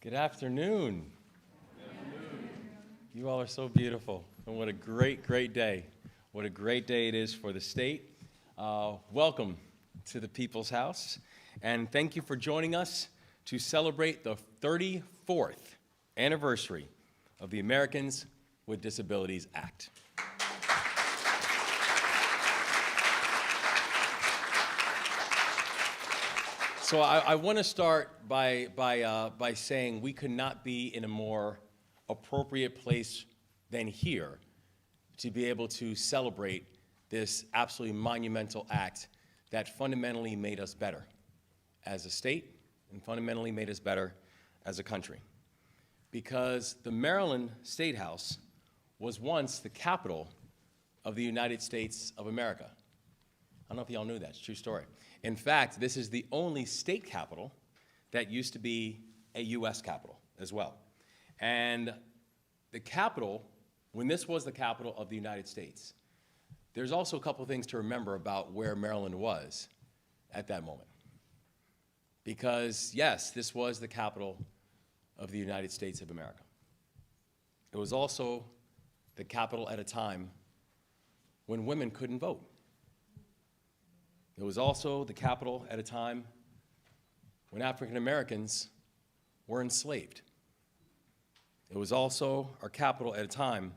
Good afternoon. You all are so beautiful, and what a great, great day. What a great day it is for the state. Welcome to the People's House, and thank you for joining us to celebrate the 34th anniversary of the Americans with Disabilities Act. So I want to start by saying we could not be in a more appropriate place than here to be able to celebrate this absolutely monumental act that fundamentally made us better as a state and fundamentally made us better as a country. Because the Maryland State House was once the capital of the United States of America. I don't know if y'all knew that. It's a true story. In fact, this is the only state capital that used to be a U.S. capital as well. And the capital, when this was the capital of the United States, there's also a couple of things to remember about where Maryland was at that moment. Because, yes, this was the capital of the United States of America. It was also the capital at a time when women couldn't vote. It was also the capital at a time when African Americans were enslaved. It was also our capital at a time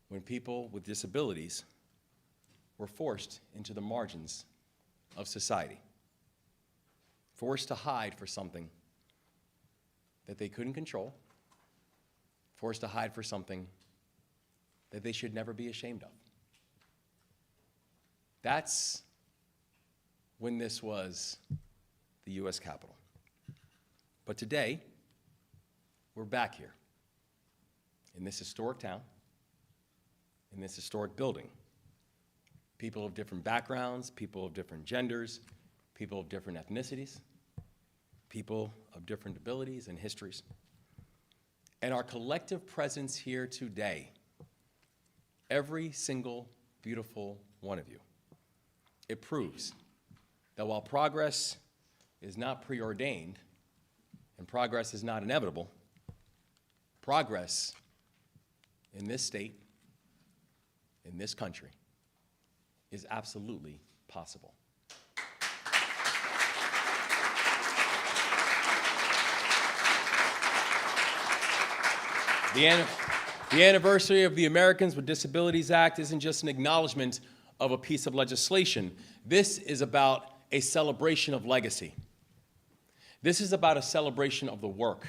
when people with disabilities were forced into the margins of society, forced to hide for something that they couldn't control, forced to hide for something that they should never be ashamed of. That's when this was the U.S. Capitol. But today, we're back here in this historic town, in this historic building. People of different backgrounds, people of different genders, people of different ethnicities, people of different abilities and histories. And our collective presence here today, every single beautiful one of you, it proves that while progress is not preordained and progress is not inevitable, progress in this state, in this country, is absolutely possible. The anniversary of the Americans with Disabilities Act isn't just an acknowledgement of a piece of legislation. This is about a celebration of legacy. This is about a celebration of the work.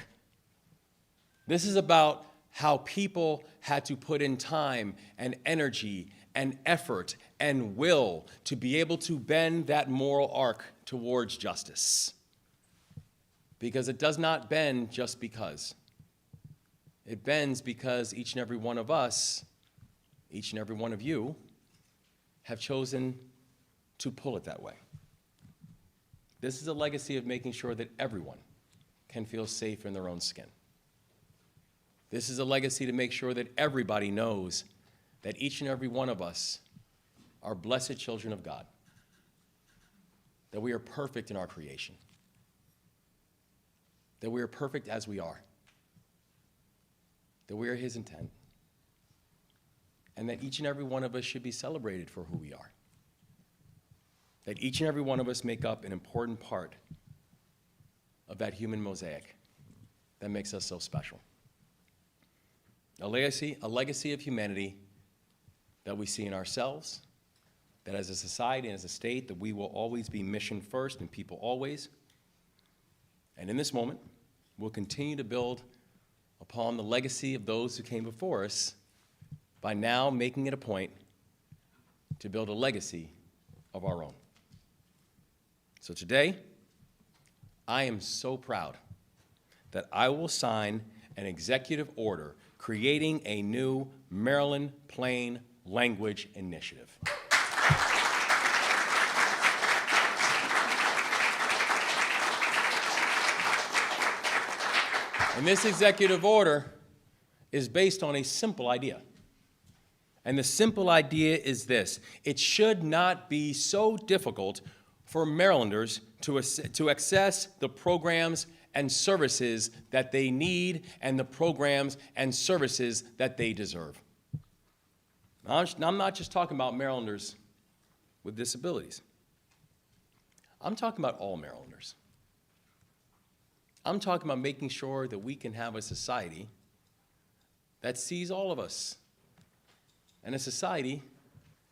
This is about how people had to put in time and energy and effort and will to be able to bend that moral arc towards justice. Because it does not bend just because. It bends because each and every one of us, each and every one of you, have chosen to pull it that way. This is a legacy of making sure that everyone can feel safe in their own skin. This is a legacy to make sure that everybody knows that each and every one of us are blessed children of God, that we are perfect in our creation, that we are perfect as we are, that we are His intent, and that each and every one of us should be celebrated for who we are. That each and every one of us make up an important part of that human mosaic that makes us so special. A legacy of humanity that we see in ourselves, that as a society and as a state, that we will always be mission first and people always. And in this moment, we'll continue to build upon the legacy of those who came before us by now making it a point to build a legacy of our own. So today, I am so proud that I will sign an executive order creating a new Maryland Plain Language Initiative. And this executive order is based on a simple idea. And the simple idea is this: it should not be so difficult for Marylanders to access the programs and services that they need and the programs and services that they deserve. Now, I'm not just talking about Marylanders with disabilities. I'm talking about all Marylanders. I'm talking about making sure that we can have a society that sees all of us, and a society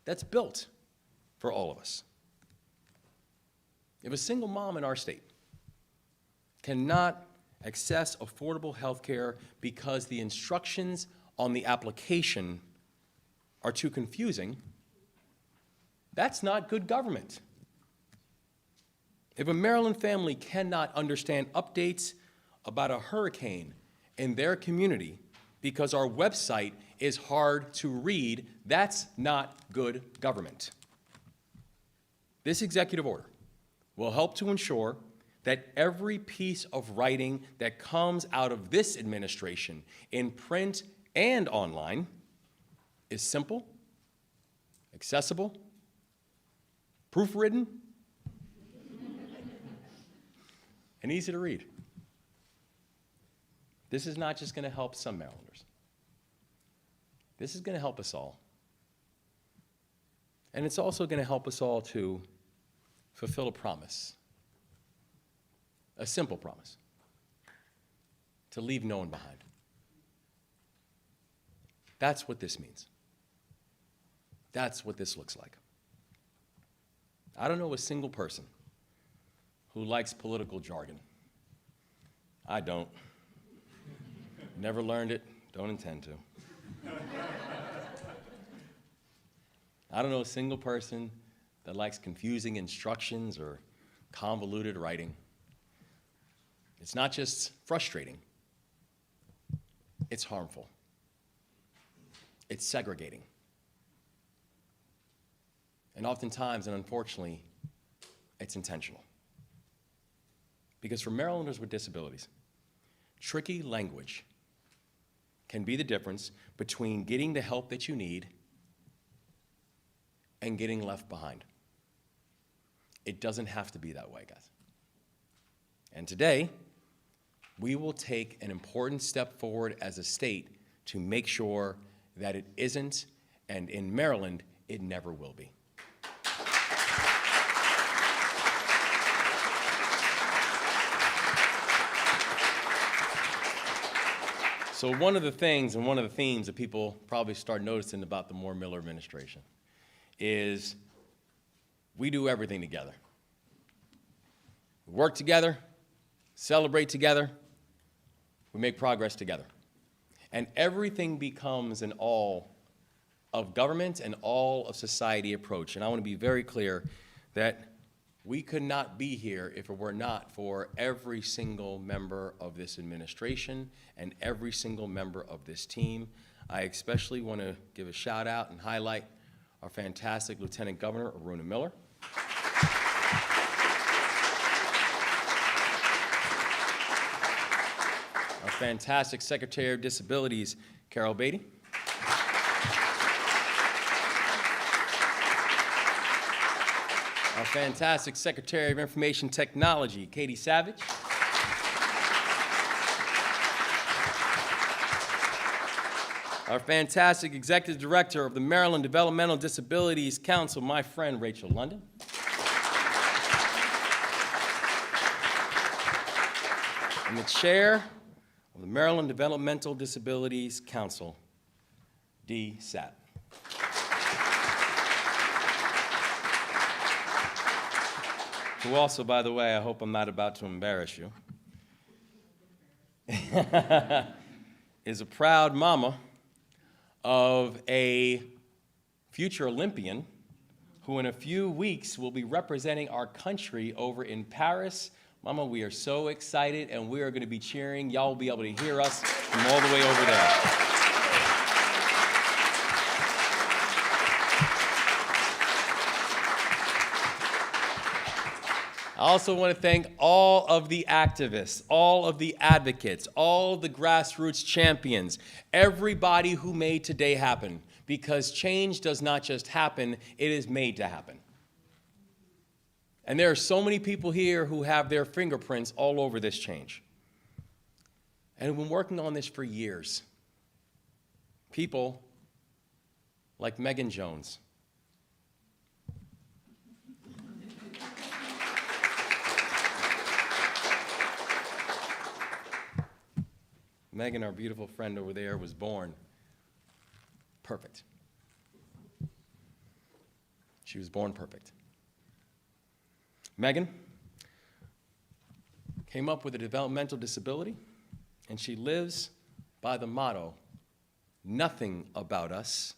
that's built for all of us. If a single mom in our state cannot access affordable health care because the instructions on the application are too confusing, that's not good government. If a Maryland family cannot understand updates about a hurricane in their community because our website is hard to read, that's not good government. This executive order will help to ensure that every piece of writing that comes out of this administration in print and online is simple, accessible, proofwritten, and easy to read. This is not just going to help some Marylanders. This is going to help us all. And it's also going to help us all to fulfill a promise, a simple promise, to leave no one behind. That's what this means. That's what this looks like. I don't know a single person who likes political jargon. I don't. Never learned it, don't intend to. I don't know a single person that likes confusing instructions or convoluted writing. It's not just frustrating, it's harmful. It's segregating. And oftentimes, and unfortunately, it's intentional. Because for Marylanders with disabilities, tricky language can be the difference between getting the help that you need and getting left behind. It doesn't have to be that way, guys. And today, we will take an important step forward as a state to make sure that it isn't, and in Maryland, it never will be. So one of the things and one of the themes that people probably start noticing about the Moore-Miller administration is we do everything together. We work together, celebrate together, we make progress together. And everything becomes an all of government and all of society approach. And I want to be very clear that we could not be here if it were not for every single member of this administration and every single member of this team. I especially want to give a shout out and highlight our fantastic Lieutenant Governor Aruna Miller. Our fantastic Secretary of Disabilities, Carol Beatty. Our fantastic Secretary of Information Technology, Katie Savage. Our fantastic Executive Director of the Maryland Developmental Disabilities Council, my friend Rachel London. And the Chair of the Maryland Developmental Disabilities Council, Dee Sapp. Who also, by the way, I hope I'm not about to embarrass you, is a proud mama of a future Olympian who in a few weeks will be representing our country over in Paris. Mama, we are so excited, and we are going to be cheering. Y'all will be able to hear us from all the way over there. I also want to thank all of the activists, all of the advocates, all the grassroots champions, everybody who made today happen, because change does not just happen, it is made to happen. And there are so many people here who have their fingerprints all over this change. and have been working on this for years. People like Megan Jones. Megan, our beautiful friend over there, was born perfect. She was born perfect. Megan came up with a developmental disability, and she lives by the motto, nothing about us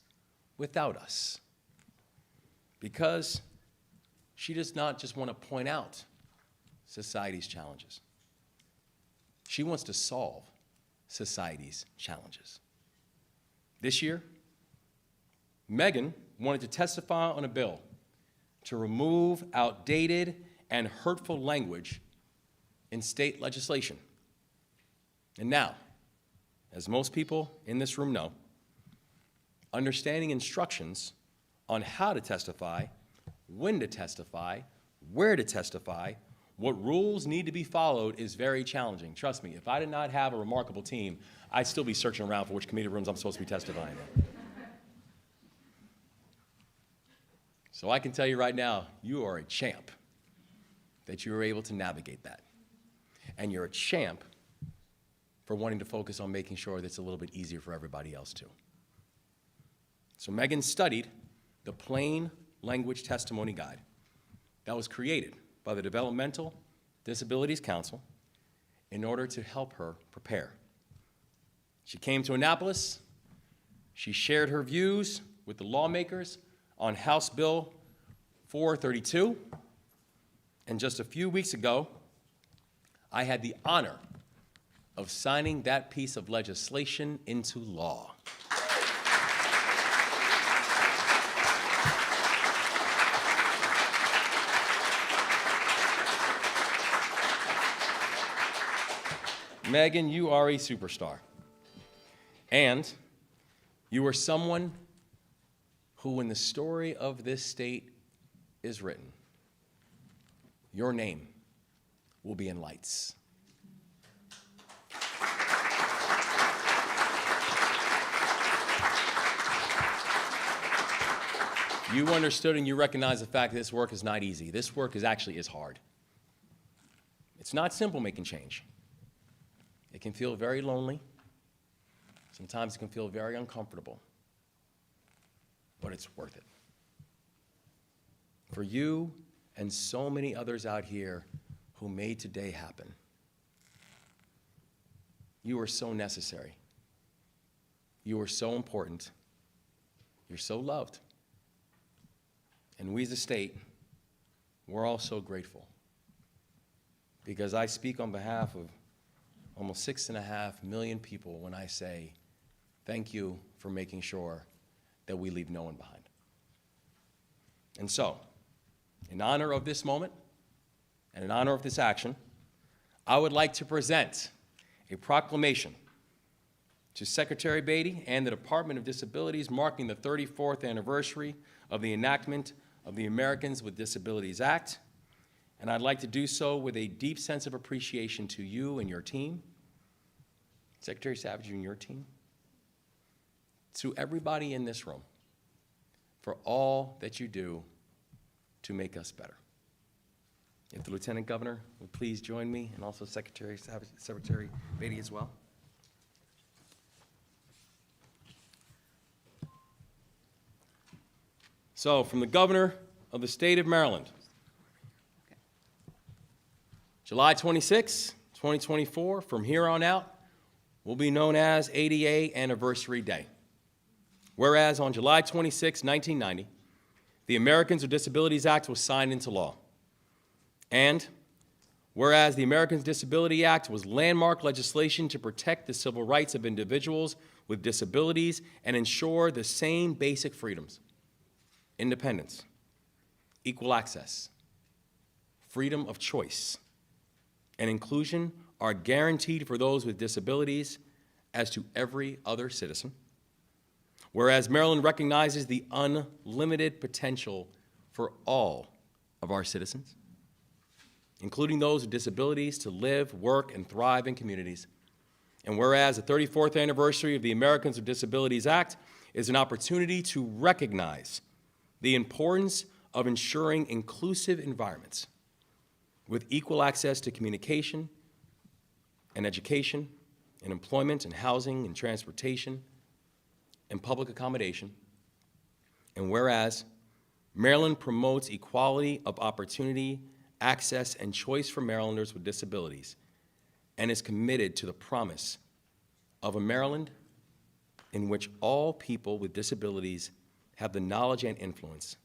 without us. Because she does not just want to point out society's challenges. She wants to solve society's challenges. This year, Megan wanted to testify on a bill to remove outdated and hurtful language in state legislation. And now, as most people in this room know, understanding instructions on how to testify, when to testify, where to testify, what rules need to be followed is very challenging. Trust me, if I did not have a remarkable team, I'd still be searching around for which committee rooms I'm supposed to be testifying in. So I can tell you right now, you are a champ that you were able to navigate that. And you're a champ for wanting to focus on making sure that it's a little bit easier for everybody else too. So Megan studied the Plain Language Testimony Guide that was created by the Developmental Disabilities Council in order to help her prepare. She came to Annapolis. She shared her views with the lawmakers on House Bill 432. And just a few weeks ago, I had the honor of signing that piece of legislation into law. Megan, you are a superstar. And you are someone who, when the story of this state is written, your name will be in lights. You understood and you recognize the fact that this work is not easy. This work is hard. It's not simple making change. It can feel very lonely. Sometimes it can feel very uncomfortable. But it's worth it. For you and so many others out here who made today happen, you are so necessary. You are so important. You're so loved. And we as a state, we're all so grateful. Because I speak on behalf of almost 6.5 million people when I say, thank you for making sure that we leave no one behind. And so, in honor of this moment and in honor of this action, I would like to present a proclamation to Secretary Beatty and the Department of Disabilities marking the 34th anniversary of the enactment of the Americans with Disabilities Act. And I'd like to do so with a deep sense of appreciation to you and your team, Secretary Savage and your team, to everybody in this room for all that you do to make us better. If the Lieutenant Governor would please join me, and also Secretary Savage, Secretary Beatty as well. So, from the Governor of the State of Maryland, July 26, 2024, from here on out, will be known as ADA Anniversary Day. Whereas on July 26, 1990, the Americans with Disabilities Act was signed into law. And whereas the Americans with Disabilities Act was landmark legislation to protect the civil rights of individuals with disabilities and ensure the same basic freedoms: independence, equal access, freedom of choice, and inclusion are guaranteed for those with disabilities as to every other citizen. Whereas Maryland recognizes the unlimited potential for all of our citizens, including those with disabilities, to live, work, and thrive in communities. And whereas the 34th anniversary of the Americans with Disabilities Act is an opportunity to recognize the importance of ensuring inclusive environments with equal access to communication and education and employment and housing and transportation and public accommodation. And whereas Maryland promotes equality of opportunity, access, and choice for Marylanders with disabilities and is committed to the promise of a Maryland in which all people with disabilities have the knowledge and influence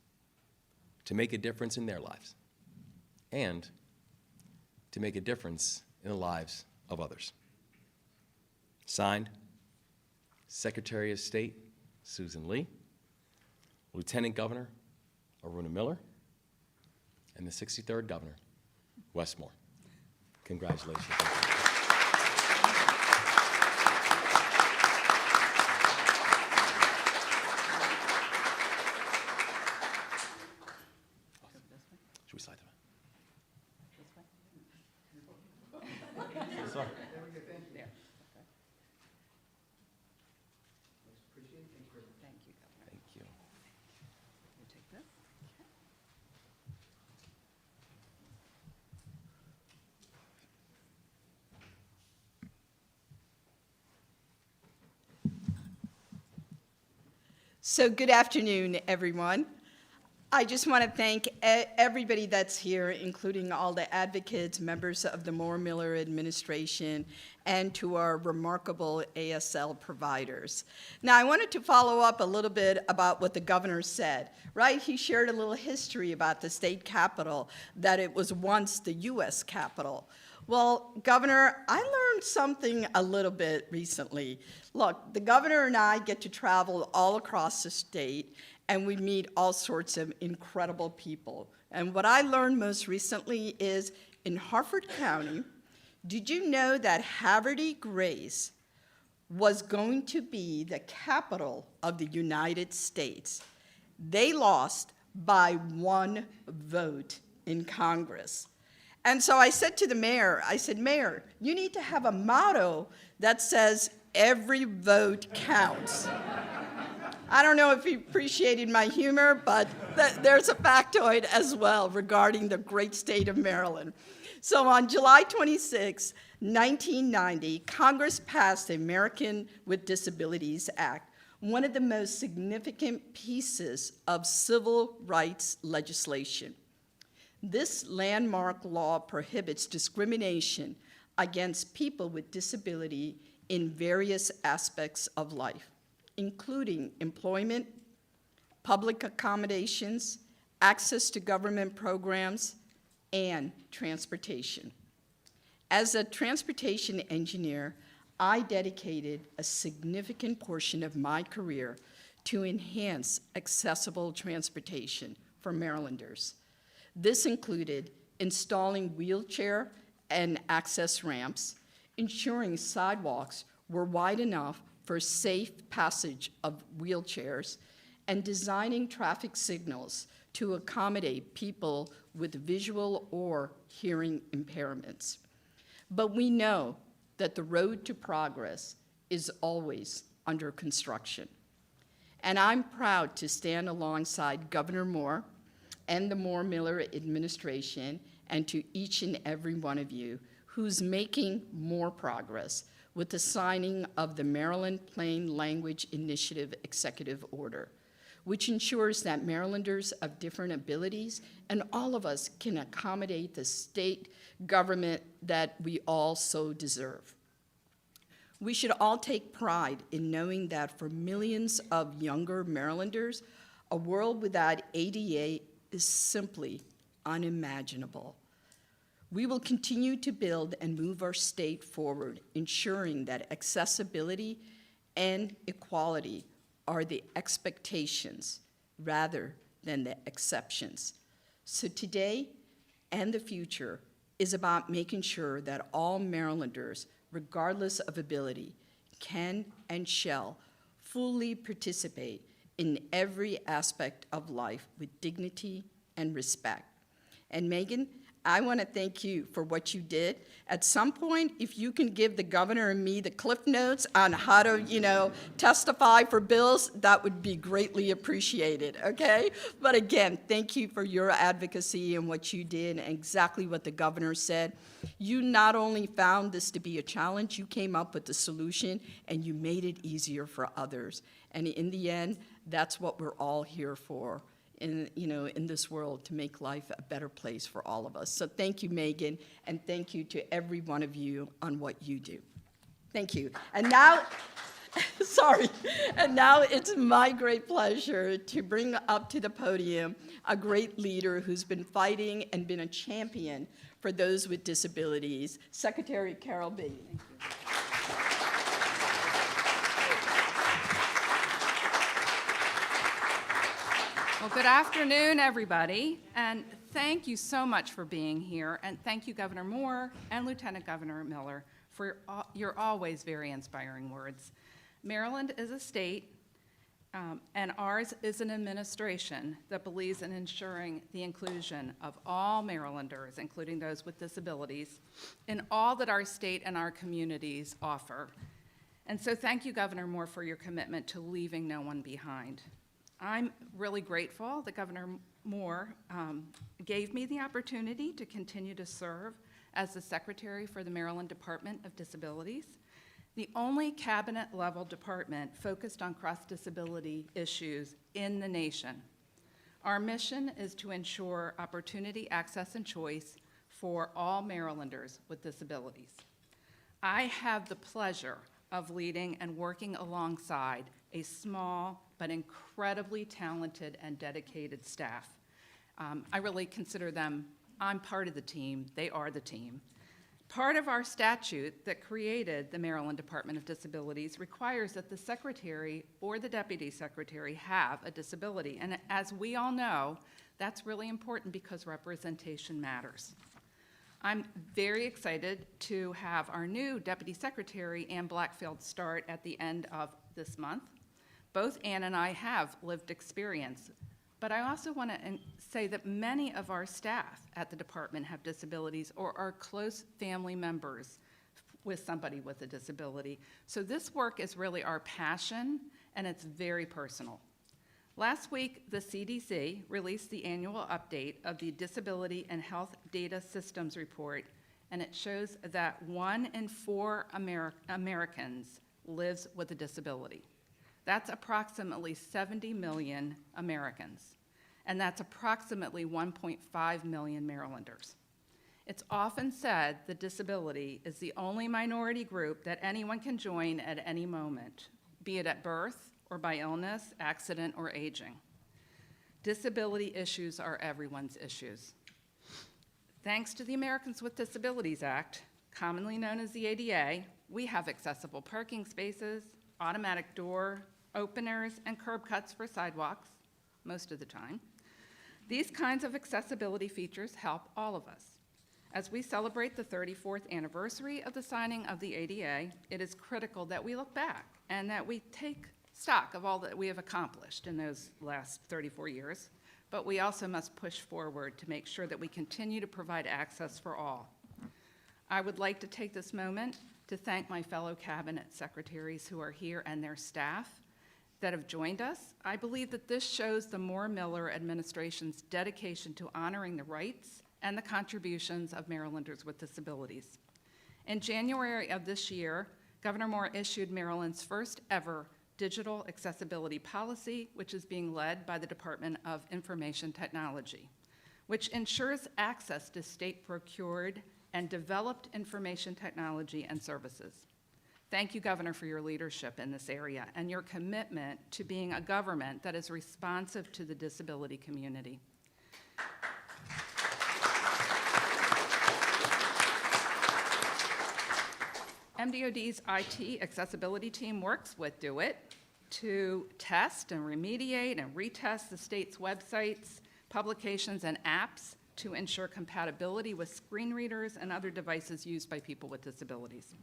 to make a difference in their lives and to make a difference in the lives of others. Signed, Secretary of State Susan Lee, Lieutenant Governor Aruna Miller, and the 63rd Governor, Wes Moore. Congratulations. Should we slide them? Sorry. There we go, thank you. There. Appreciate it, thank you. Thank you, Governor. Thank you. You take this. So good afternoon, everyone. I just want to thank everybody that's here, including all the advocates, members of the Moore-Miller administration, and to our remarkable ASL providers. Now, I wanted to follow up a little bit about what the governor said, right? He shared a little history about the state capitol, that it was once the U.S. capitol. Well, Governor, I learned something a little bit recently. Look, the governor and I get to travel all across the state, and we meet all sorts of incredible people. And what I learned most recently is in Harford County, did you know that Haverty Grace was going to be the capital of the United States? They lost by 1 vote in Congress. And so I said to the mayor, I said, Mayor, you need to have a motto that says, every vote counts. I don't know if he appreciated my humor, but there's a factoid as well regarding the great state of Maryland. So on July 26, 1990, Congress passed the American with Disabilities Act, one of the most significant pieces of civil rights legislation. This landmark law prohibits discrimination against people with disability in various aspects of life, including employment, public accommodations, access to government programs, and transportation. As a transportation engineer, I dedicated a significant portion of my career to enhance accessible transportation for Marylanders. This included installing wheelchair and access ramps, ensuring sidewalks were wide enough for safe passage of wheelchairs, and designing traffic signals to accommodate people with visual or hearing impairments. But we know that the road to progress is always under construction. And I'm proud to stand alongside Governor Moore and the Moore-Miller administration, and to each and every one of you who's making more progress with the signing of the Maryland Plain Language Initiative Executive Order, which ensures that Marylanders of different abilities and all of us can accommodate the state government that we all so deserve. We should all take pride in knowing that for millions of younger Marylanders, a world without ADA is simply unimaginable. We will continue to build and move our state forward, ensuring that accessibility and equality are the expectations rather than the exceptions. So today and the future is about making sure that all Marylanders, regardless of ability, can and shall fully participate in every aspect of life with dignity and respect. And Megan, I want to thank you for what you did. At some point, if you can give the governor and me the cliff notes on how to, testify for bills, that would be greatly appreciated, okay? But again, thank you for your advocacy and what you did and exactly what the governor said. You not only found this to be a challenge, you came up with the solution and you made it easier for others. And in the end, that's what we're all here for in this world, to make life a better place for all of us. So thank you, Megan, and thank you to every one of you on what you do. Thank you. And now, and now it's my great pleasure to bring up to the podium a great leader who's been fighting and been a champion for those with disabilities, Secretary Carol Beatty. Well, good afternoon, everybody, and thank you so much for being here, and thank you, Governor Moore and Lieutenant Governor Miller, for your always very inspiring words. Maryland is a state, and ours is an administration that believes in ensuring the inclusion of all Marylanders, including those with disabilities, in all that our state and our communities offer. And so thank you, Governor Moore, for your commitment to leaving no one behind. I'm really grateful that Governor Moore gave me the opportunity to continue to serve as the Secretary for the Maryland Department of Disabilities, the only cabinet-level department focused on cross-disability issues in the nation. Our mission is to ensure opportunity, access, and choice for all Marylanders with disabilities. I have the pleasure of leading and working alongside a small but incredibly talented and dedicated staff. I really consider them, I'm part of the team, they are the team. Part of our statute that created the Maryland Department of Disabilities requires that the secretary or the deputy secretary have a disability. And as we all know, that's really important because representation matters. I'm very excited to have our new Deputy Secretary, Ann Blackfield, start at the end of this month. Both Ann and I have lived experience, but I also want to say that many of our staff at the department have disabilities or are close family members with somebody with a disability. So this work is really our passion, and it's very personal. Last week, the CDC released the annual update of the Disability and Health Data Systems Report, and it shows that 1 in 4 Americans lives with a disability. That's approximately 70 million Americans, and that's approximately 1.5 million Marylanders. It's often said that disability is the only minority group that anyone can join at any moment, be it at birth or by illness, accident, or aging. Disability issues are everyone's issues. Thanks to the Americans with Disabilities Act, commonly known as the ADA, we have accessible parking spaces, automatic door openers, and curb cuts for sidewalks, most of the time. These kinds of accessibility features help all of us. As we celebrate the 34th anniversary of the signing of the ADA, it is critical that we look back and that we take stock of all that we have accomplished in those last 34 years, but we also must push forward to make sure that we continue to provide access for all. I would like to take this moment to thank my fellow cabinet secretaries who are here and their staff that have joined us. I believe that this shows the Moore-Miller administration's dedication to honoring the rights and the contributions of Marylanders with disabilities. In January of this year, Governor Moore issued Maryland's first ever digital accessibility policy, which is being led by the Department of Information Technology, which ensures access to state-procured and developed information technology and services. Thank you, Governor, for your leadership in this area and your commitment to being a government that is responsive to the disability community. MDOD's IT accessibility team works with DoIT to test and remediate and retest the state's websites, publications, and apps to ensure compatibility with screen readers and other devices used by people with disabilities.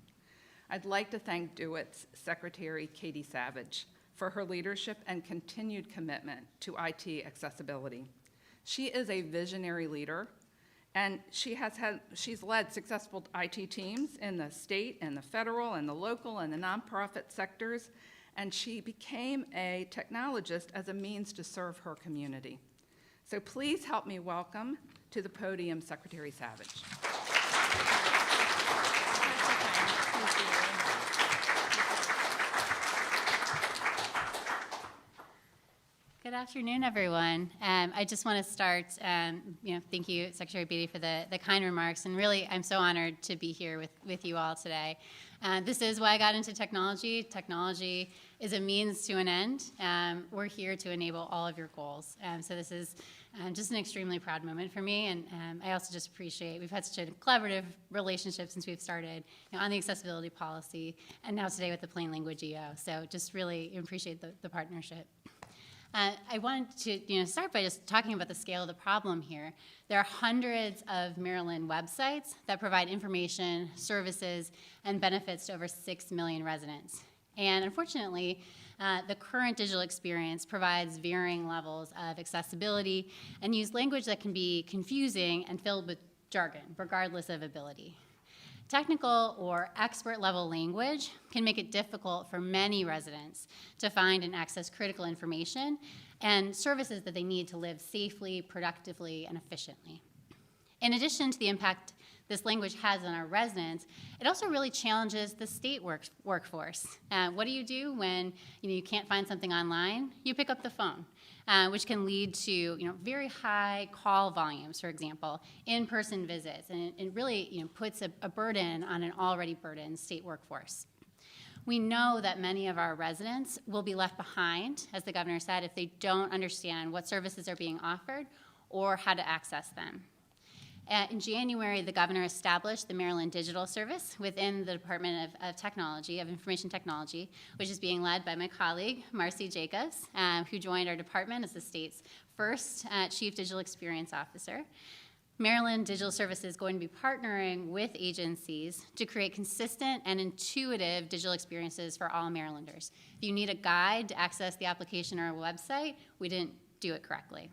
I'd like to thank DoIT's Secretary Katie Savage for her leadership and continued commitment to IT accessibility. She is a visionary leader And she's led successful IT teams in the state and the federal and the local and the nonprofit sectors, and she became a technologist as a means to serve her community. So please help me welcome to the podium Secretary Savage. Good afternoon, everyone. I just want to start, thank you, Secretary Beatty, for the kind remarks, and really, I'm so honored to be here with you all today. This is why I got into technology. Technology is a means to an end. We're here to enable all of your goals. So this is just an extremely proud moment for me, and I also just appreciate, we've had such a collaborative relationship since we've started on the accessibility policy, and now today with the plain language EO. So just really appreciate the partnership. I wanted to start by just talking about the scale of the problem here. There are hundreds of Maryland websites that provide information, services, and benefits to over 6 million residents. And unfortunately, the current digital experience provides varying levels of accessibility and use language that can be confusing and filled with jargon, regardless of ability. Technical or expert-level language can make it difficult for many residents to find and access critical information and services that they need to live safely, productively, and efficiently. In addition to the impact this language has on our residents, it also really challenges the state workforce. What do you do when you can't find something online? You pick up the phone, which can lead to very high call volumes, for example, in-person visits, and it really puts a burden on an already burdened state workforce. We know that many of our residents will be left behind, as the governor said, if they don't understand what services are being offered or how to access them. In January, the governor established the Maryland Digital Service within the Department of Information Technology, which is being led by my colleague, Marcy Jacobs, who joined our department as the state's first Chief Digital Experience Officer. Maryland Digital Service is going to be partnering with agencies to create consistent and intuitive digital experiences for all Marylanders. If you need a guide to access the application or a website, we didn't do it correctly.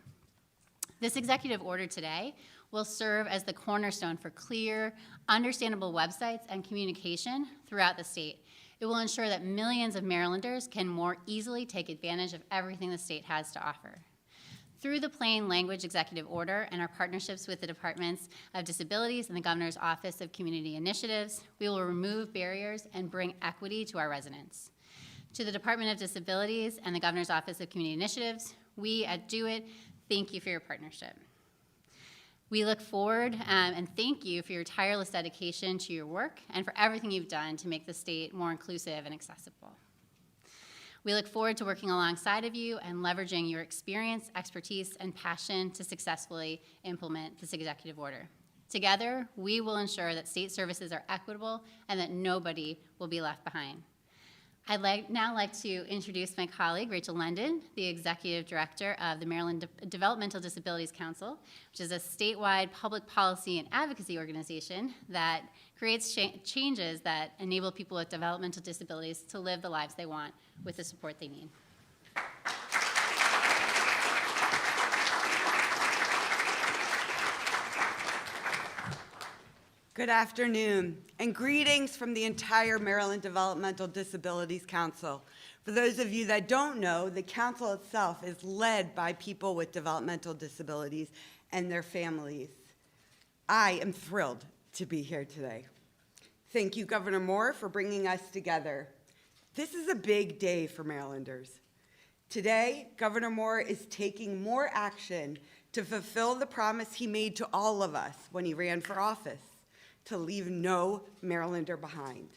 This executive order today will serve as the cornerstone for clear, understandable websites and communication throughout the state. It will ensure that millions of Marylanders can more easily take advantage of everything the state has to offer. Through the plain language executive order and our partnerships with the Departments of Disabilities and the Governor's Office of Community Initiatives, we will remove barriers and bring equity to our residents. To the Department of Disabilities and the Governor's Office of Community Initiatives, we at Do It thank you for your partnership. We look forward and thank you for your tireless dedication to your work and for everything you've done to make the state more inclusive and accessible. We look forward to working alongside of you and leveraging your experience, expertise, and passion to successfully implement this executive order. Together, we will ensure that state services are equitable and that nobody will be left behind. I'd now like to introduce my colleague, Rachel London, the Executive Director of the Maryland Developmental Disabilities Council, which is a statewide public policy and advocacy organization that creates changes that enable people with developmental disabilities to live the lives they want with the support they need. Good afternoon, and greetings from the entire Maryland Developmental Disabilities Council. For those of you that don't know, the council itself is led by people with developmental disabilities and their families. I am thrilled to be here today. Thank you, Governor Moore, for bringing us together. This is a big day for Marylanders. Today, Governor Moore is taking more action to fulfill the promise he made to all of us when he ran for office, to leave no Marylander behind.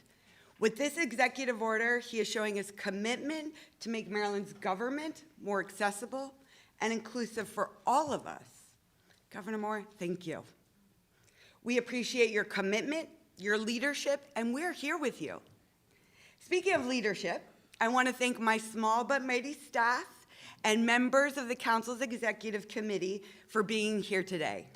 With this executive order, he is showing his commitment to make Maryland's government more accessible and inclusive for all of us. Governor Moore, thank you. We appreciate your commitment, your leadership, and we're here with you. Speaking of leadership, I want to thank my small but mighty staff and members of the Council's Executive Committee for being here today.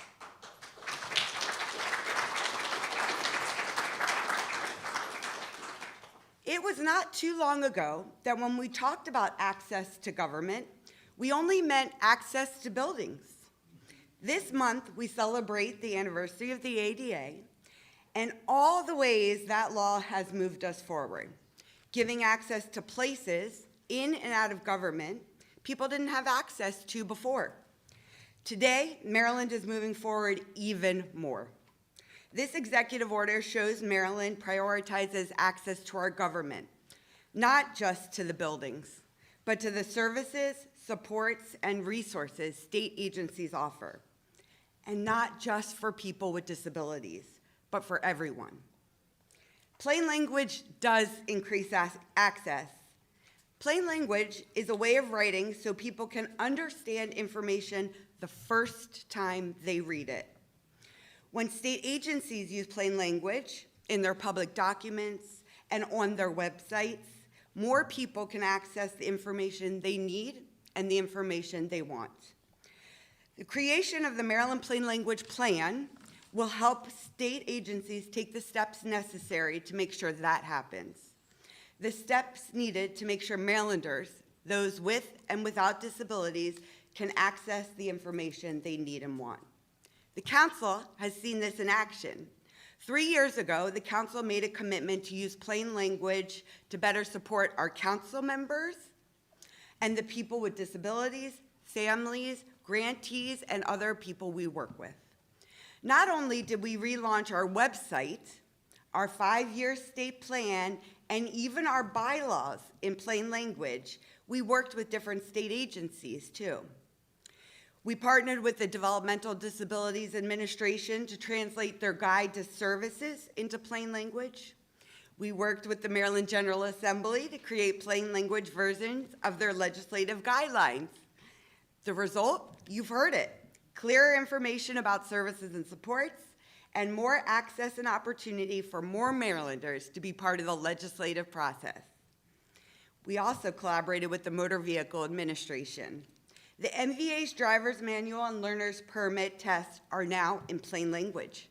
It was not too long ago that when we talked about access to government, we only meant access to buildings. This month, we celebrate the anniversary of the ADA and all the ways that law has moved us forward, giving access to places in and out of government people didn't have access to before. Today, Maryland is moving forward even more. This executive order shows Maryland prioritizes access to our government, not just to the buildings, but to the services, supports, and resources state agencies offer. And not just for people with disabilities, but for everyone. Plain language does increase access. Plain language is a way of writing so people can understand information the first time they read it. When state agencies use plain language in their public documents and on their websites, more people can access the information they need and the information they want. The creation of the Maryland Plain Language Plan will help state agencies take the steps necessary to make sure that happens. The steps needed to make sure Marylanders, those with and without disabilities, can access the information they need and want. The Council has seen this in action. 3 years ago, the Council made a commitment to use plain language to better support our Council members and the people with disabilities, families, grantees, and other people we work with. Not only did we relaunch our website, our 5-year state plan, and even our bylaws in plain language, we worked with different state agencies too. We partnered with the Developmental Disabilities Administration to translate their guide to services into plain language. We worked with the Maryland General Assembly to create plain language versions of their legislative guidelines. The result, you've heard it, clearer information about services and supports, and more access and opportunity for more Marylanders to be part of the legislative process. We also collaborated with the Motor Vehicle Administration. The MVA's driver's manual and learner's permit tests are now in plain language,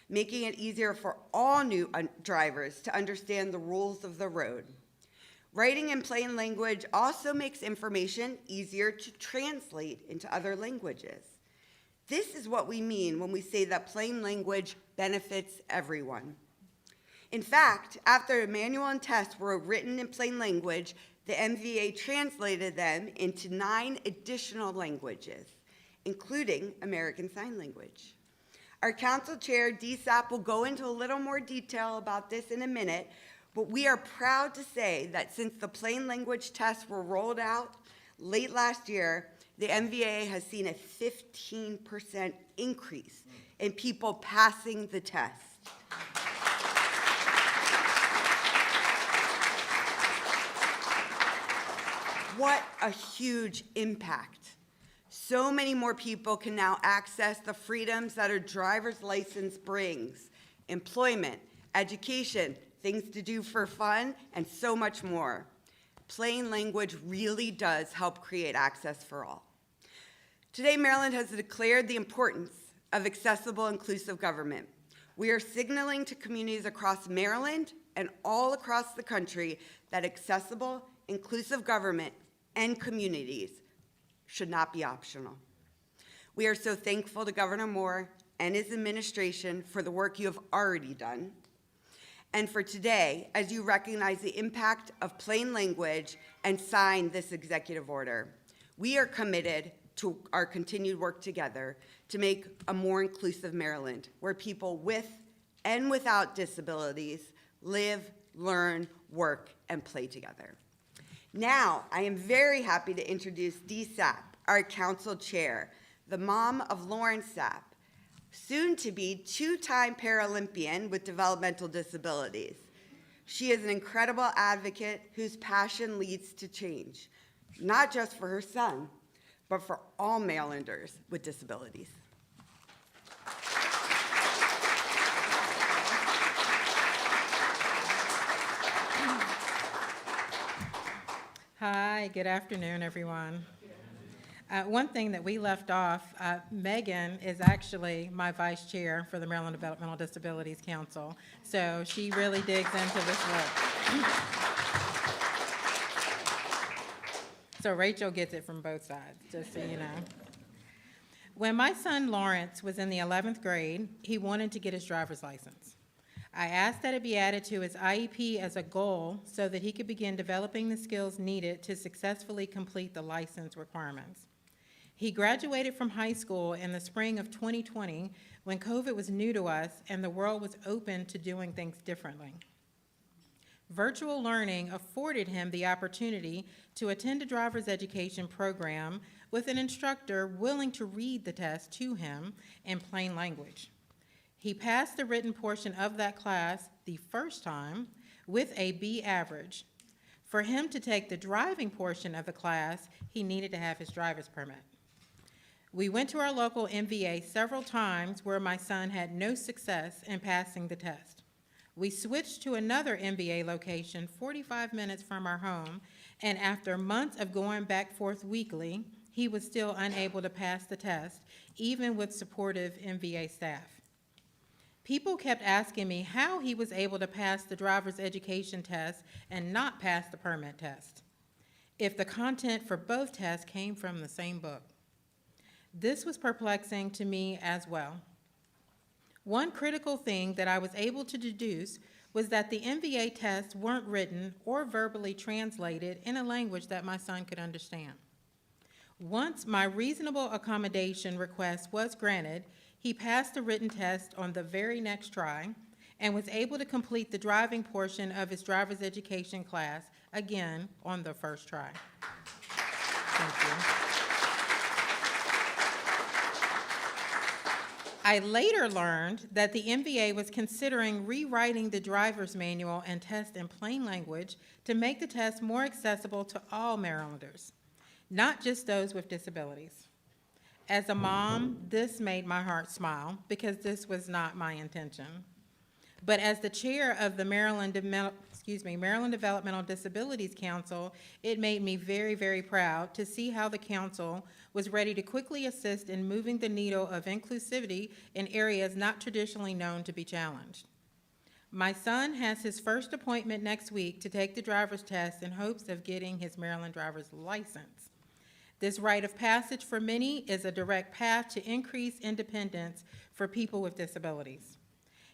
making it easier for all new drivers to understand the rules of the road. Writing in plain language also makes information easier to translate into other languages. This is what we mean when we say that plain language benefits everyone. In fact, after the manual and tests were written in plain language, the MVA translated them into 9 additional languages, including American Sign Language. Our council chair, Dee Sapp, will go into a little more detail about this in a minute, but we are proud to say that since the plain language tests were rolled out late last year, the MVA has seen a 15% increase in people passing the test. What a huge impact. So many more people can now access the freedoms that a driver's license brings: employment, education, things to do for fun, and so much more. Plain language really does help create access for all. Today, Maryland has declared the importance of accessible, inclusive government. We are signaling to communities across Maryland and all across the country that accessible, inclusive government and communities should not be optional. We are so thankful to Governor Moore and his administration for the work you have already done, and for today, as you recognize the impact of plain language and sign this executive order. We are committed to our continued work together to make a more inclusive Maryland, where people with and without disabilities live, learn, work, and play together. Now, I am very happy to introduce Dee Sapp, our council chair, the mom of Lauren Sapp, soon to be 2-time Paralympian with developmental disabilities. She is an incredible advocate whose passion leads to change, not just for her son, but for all Marylanders with disabilities. Hi, good afternoon, everyone. One thing that we left off, Megan is actually my vice chair for the Maryland Developmental Disabilities Council, so she really digs into this work. So Rachel gets it from both sides, just so you know. When my son Lawrence was in the 11th grade, he wanted to get his driver's license. I asked that it be added to his IEP as a goal so that he could begin developing the skills needed to successfully complete the license requirements. He graduated from high school in the spring of 2020 when COVID was new to us and the world was open to doing things differently. Virtual learning afforded him the opportunity to attend a driver's education program with an instructor willing to read the test to him in plain language. He passed the written portion of that class the first time with a B average. For him to take the driving portion of the class, he needed to have his driver's permit. We went to our local MVA several times where my son had no success in passing the test. We switched to another MVA location 45 minutes from our home, and after months of going back and forth weekly, he was still unable to pass the test, even with supportive MVA staff. People kept asking me how he was able to pass the driver's education test and not pass the permit test, if the content for both tests came from the same book. This was perplexing to me as well. One critical thing that I was able to deduce was that the MVA tests weren't written or verbally translated in a language that my son could understand. Once my reasonable accommodation request was granted, he passed the written test on the very next try and was able to complete the driving portion of his driver's education class, again, on the first try. Thank you. I later learned that the MVA was considering rewriting the driver's manual and test in plain language to make the test more accessible to all Marylanders, not just those with disabilities. As a mom, this made my heart smile because this was not my intention. But as the chair of the Maryland Developmental Disabilities Council, it made me very, very proud to see how the council was ready to quickly assist in moving the needle of inclusivity in areas not traditionally known to be challenged. My son has his first appointment next week to take the driver's test in hopes of getting his Maryland driver's license. This rite of passage for many is a direct path to increase independence for people with disabilities.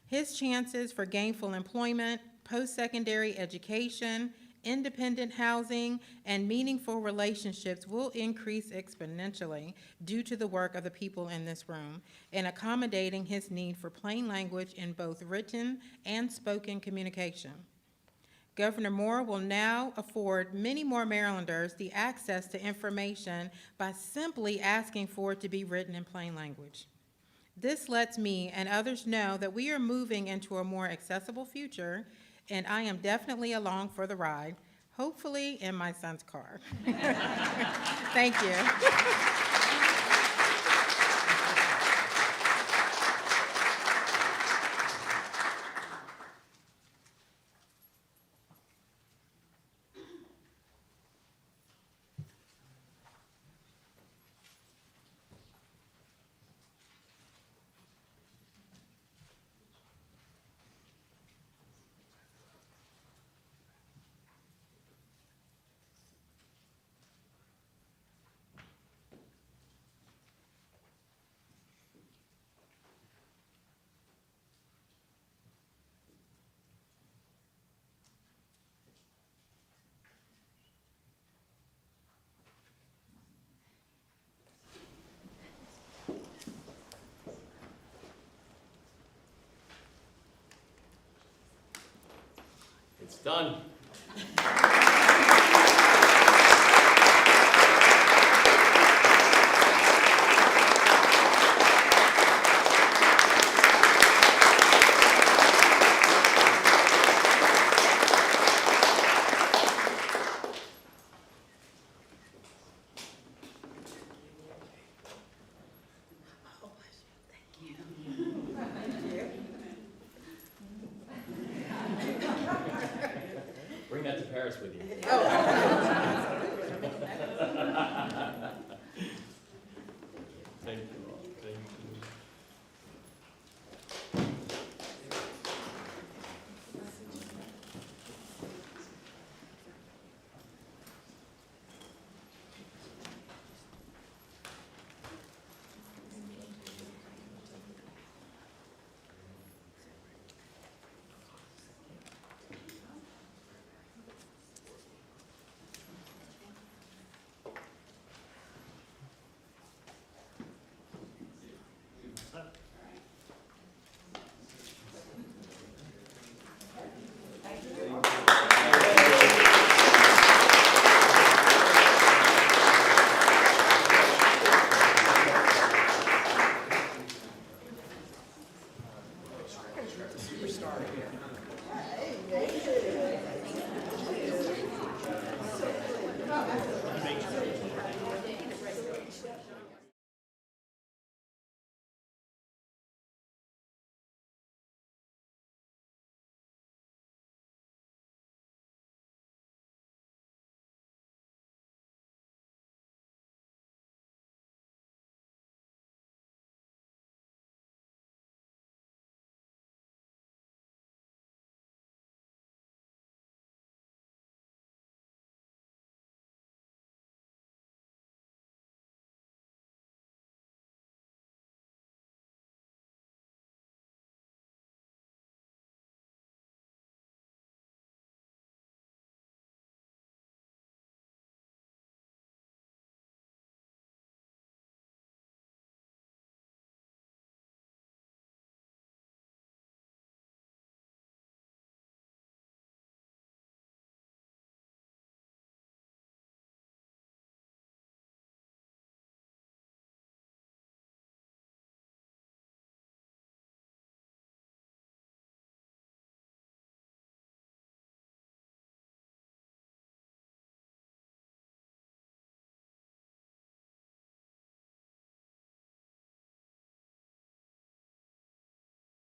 His chances for gainful employment, post-secondary education, independent housing, and meaningful relationships will increase exponentially due to the work of the people in this room in accommodating his need for plain language in both written and spoken communication. Governor Moore will now afford many more Marylanders the access to information by simply asking for it to be written in plain language. This lets me and others know that we are moving into a more accessible future, and I am definitely along for the ride, hopefully in my son's car. Thank you. It's done. Bring that to Paris with you. Thank you all. Thank you. Superstar here.